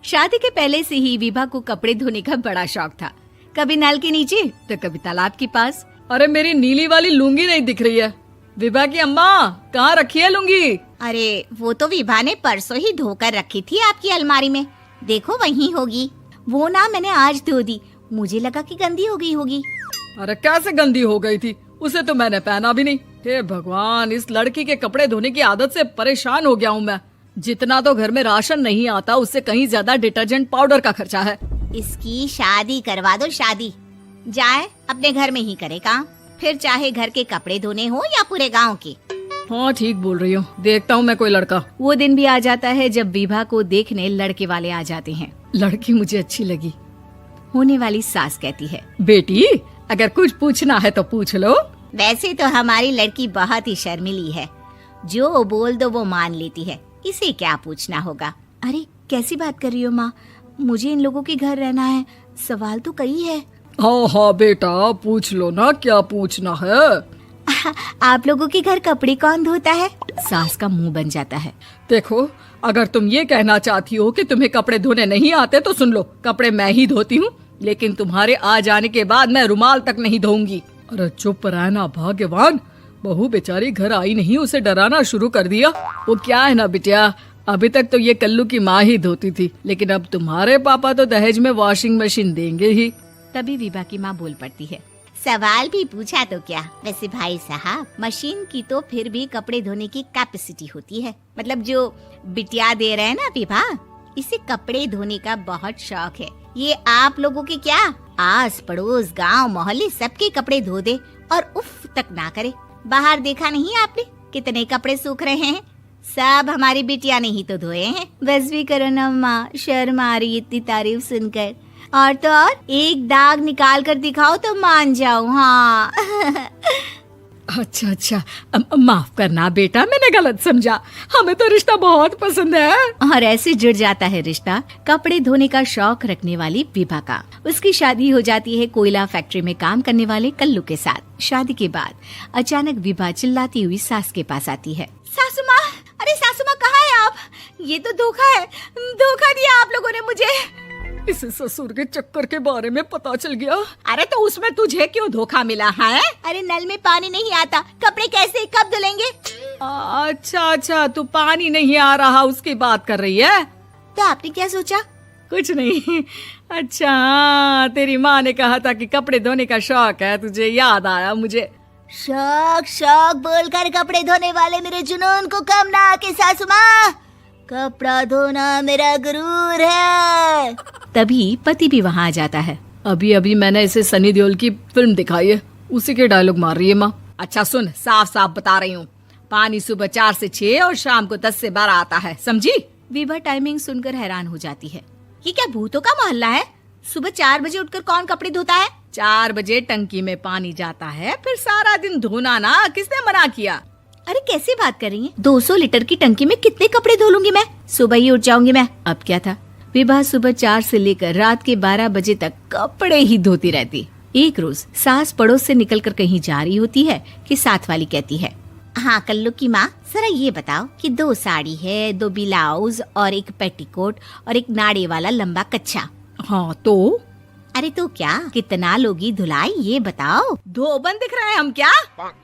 शादी के पहले से ही विभा को कपड़े धोने का बड़ा शौक था। कभी नल के नीचे तो कभी तालाब के पास। अरे मेरी नीली वाली लुंगी नहीं दिख रही है। विभा की अम्मा, कहाँ रखी है लुंगी? अरे वो तो विभा ने परसों ही धोकर रखी थी आपकी अलमारी में, देखो वहीं होगी। वो ना मैंने आज धो दी, मुझे लगा कि गंदी हो गई होगी। अरे कैसे गंदी हो गई थी, उसे तो मैंने पहना भी नहीं। हे भगवान, इस लड़की के कपड़े धोने की आदत से परेशान हो गया हूँ मैं। जितना तो घर में राशन नहीं आता, उससे कहीं ज्यादा डिटर्जेंट पाउडर का खर्चा है। इसकी शादी करवा दो, शादी जाए अपने घर में ही करे काम, फिर चाहे घर के कपड़े धोने हो या पूरे गांव के। हाँ ठीक बोल रही हो, देखता हूँ मैं कोई लड़का। वो दिन भी आ जाता है जब विभा को देखने लड़के वाले आ जाते हैं। लड़की मुझे अच्छी लगी। होने वाली सास कहती है, बेटी अगर कुछ पूछना है तो पूछ लो। वैसे तो हमारी लड़की बहुत ही शर्मीली है, जो बोल दो वो मान लेती है, इसे क्या पूछना होगा। अरे कैसी बात कर रही हो माँ, मुझे इन लोगों के घर रहना है, सवाल तो कई है। हाँ हाँ बेटा, पूछ लो ना, क्या पूछना है। आप लोगों के घर कपड़े कौन धोता है? सास का मुंह बन जाता है। देखो, अगर तुम ये कहना चाहती हो कि तुम्हें कपड़े धोने नहीं आते तो सुन लो, कपड़े मैं ही धोती हूँ, लेकिन तुम्हारे आ जाने के बाद मैं रुमाल तक नहीं धोऊंगी। अरे चुप रहना भाग्यवान, बहू बेचारी घर आई नहीं, उसे डराना शुरू कर दिया। वो क्या है ना बिटिया, अभी तक तो ये कल्लू की माँ ही धोती थी, लेकिन अब तुम्हारे पापा तो दहेज में वॉशिंग मशीन देंगे ही। तभी विभा की माँ बोल पड़ती है, सवाल भी पूछा तो क्या। वैसे भाई साहब, मशीन की तो फिर भी कपड़े धोने की कैपेसिटी होती है। मतलब जो बिटिया दे रहे हैं ना विभा, इसे कपड़े धोने का बहुत शौक है। ये आप लोगों के क्या, आस पड़ोस गांव मोहल्ले सबके कपड़े धो दे और उफ तक ना करे। बाहर देखा नहीं आपने कितने कपड़े सूख रहे हैं, सब हमारी बिटिया ने ही तो धोए हैं। बस भी करो ना माँ, शर्म आ रही इतनी तारीफ सुनकर। और तो और एक दाग निकाल कर दिखाओ तो मान जाऊँ। हाँ अच्छा, माफ करना बेटा, मैंने गलत समझा, हमें तो रिश्ता बहुत पसंद है। और ऐसे जुड़ जाता है रिश्ता कपड़े धोने का शौक रखने वाली विभा का। उसकी शादी हो जाती है कोयला फैक्ट्री में काम करने वाले कल्लू के साथ। शादी के बाद अचानक विभा चिल्लाती हुई सास के पास आती है। सासू माँ, अरे सासू माँ कहाँ है आप? ये तो धोखा है, धोखा दिया आप लोगों ने मुझे। इसे ससुर के चक्कर के बारे में पता चल गया। अरे तो उसमें तुझे क्यों धोखा मिला है? अरे नल में पानी नहीं आता, कपड़े कैसे कब धुलेंगे? अच्छा, तू पानी नहीं आ रहा उसकी बात कर रही है। तो आपने क्या सोचा? कुछ नहीं। अच्छा, तेरी माँ ने कहा था कि कपड़े धोने का शौक है तुझे, याद आया मुझे। शौक बोलकर कपड़े धोने वाले मेरे जुनून को कम ना आके सासू माँ, कपड़ा धोना मेरा गुरूर है। तभी पति भी वहाँ आ जाता है। अभी मैंने इसे सनी देओल की फिल्म दिखाई है, उसी के डायलॉग मार रही है माँ। अच्छा सुन, साफ साफ बता रही हूँ, पानी सुबह 4 से 6 और शाम को 10 से 12 आता है, समझी? विभा टाइमिंग सुनकर हैरान हो जाती है। ये क्या भूतों का मोहल्ला है? सुबह 4 बजे उठकर कौन कपड़े धोता है? 4 बजे टंकी में पानी जाता है, फिर सारा दिन धोना ना, किसने मना किया? अरे कैसी बात कर रही हैं? 200 लीटर की टंकी में कितने कपड़े धो लूंगी मैं, सुबह ही उठ जाऊंगी मैं। अब क्या था, विभा सुबह 4 से लेकर रात के 12 बजे तक कपड़े ही धोती रहती। एक रोज सास पड़ोस से निकलकर कहीं जा रही होती है कि साथ वाली कहती है, हाँ कल्लू की माँ, जरा ये बताओ कि 2 साड़ी है, 2 ब्लाउज और एक पेटीकोट और एक नाड़े वाला लंबा कच्छा। हाँ तो? अरे तो क्या, कितना लोगी धुलाई ये बताओ। धोबन दिख रहे हैं हम क्या?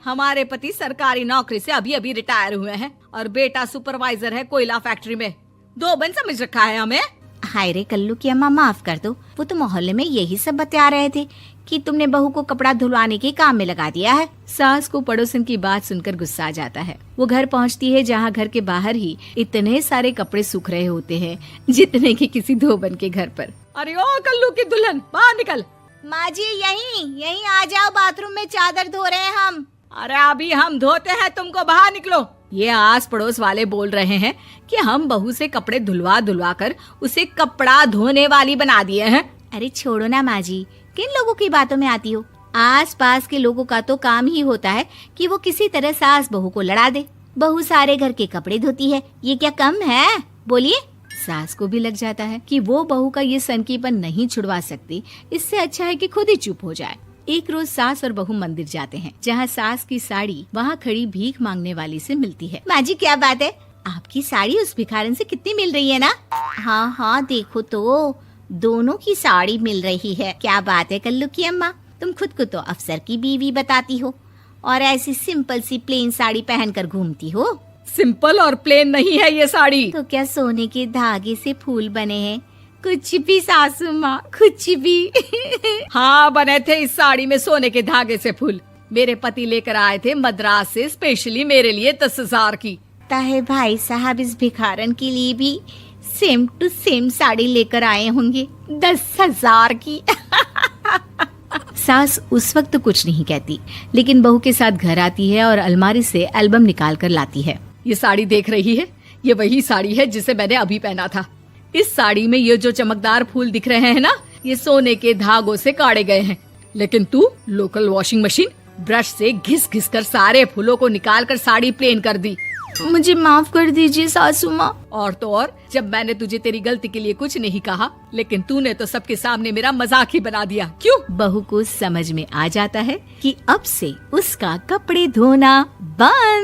हमारे पति सरकारी नौकरी से अभी रिटायर हुए हैं और बेटा सुपरवाइजर है कोयला फैक्ट्री में। धोबन समझ रखा है हमें? हाय रे कल्लू की अम्मा, माफ कर दो, वो तो मोहल्ले में यही सब बता रहे थे कि तुमने बहू को कपड़ा धुलवाने के काम में लगा दिया है। सास को पड़ोसन की बात सुनकर गुस्सा आ जाता है। वो घर पहुंचती है जहां घर के बाहर ही इतने सारे कपड़े सूख रहे होते हैं जितने कि किसी धोबन के घर पर। अरे ओ कल्लू की दुल्हन, बाहर निकल। माँ जी यहीं आ जाओ, बाथरूम में चादर धो रहे हैं हम। अरे अभी हम धोते हैं, तुमको बाहर निकलो। ये आस पड़ोस वाले बोल रहे हैं कि हम बहू से कपड़े धुलवा कर उसे कपड़ा धोने वाली बना दिए हैं। अरे छोड़ो ना माँ जी, किन लोगों की बातों में आती हो? आस पास के लोगों का तो काम ही होता है कि वो किसी तरह सास बहू को लड़ा दे। बहू सारे घर के कपड़े धोती है, ये क्या कम है? बोलिए। सास को भी लग जाता है कि वो बहू का ये सनकीपन नहीं छुड़वा सकती, इससे अच्छा है कि खुद ही चुप हो जाए। एक रोज सास और बहू मंदिर जाते हैं, जहाँ सास की साड़ी वहाँ खड़ी भीख मांगने वाली से मिलती है। माँ जी क्या बात है, आपकी साड़ी उस भिखारन से कितनी मिल रही है ना? हाँ हाँ देखो तो दोनों की साड़ी मिल रही है। क्या बात है कल्लू की अम्मा, तुम खुद को तो अफसर की बीवी बताती हो और ऐसी सिंपल सी प्लेन साड़ी पहनकर घूमती हो। सिंपल और प्लेन नहीं है ये साड़ी। तो क्या सोने के धागे से फूल बने हैं? कुछ भी सासू माँ, कुछ भी। हाँ बने थे इस साड़ी में सोने के धागे से फूल। मेरे पति लेकर आए थे मद्रास से स्पेशली मेरे लिए 10,000 की। ताहे भाई साहब इस भिखारन के लिए भी सेम टू सेम साड़ी लेकर आए होंगे 10,000 की। सास उस वक्त तो कुछ नहीं कहती, लेकिन बहू के साथ घर आती है और अलमारी से एल्बम निकाल कर लाती है। ये साड़ी देख रही है, ये वही साड़ी है जिसे मैंने अभी पहना था। इस साड़ी में ये जो चमकदार फूल दिख रहे हैं ना, ये सोने के धागों से काटे गए हैं। लेकिन तू लोकल वॉशिंग मशीन ब्रश से घिस घिस कर सारे फूलों को निकाल कर साड़ी प्लेन कर दी। मुझे माफ कर दीजिए सासू माँ। और तो और, जब मैंने तुझे तेरी गलती के लिए कुछ नहीं कहा, लेकिन तूने तो सबके सामने मेरा मजाक ही बना दिया। क्यों? बहू को समझ में आ जाता है कि अब से उसका कपड़े धोना बंद।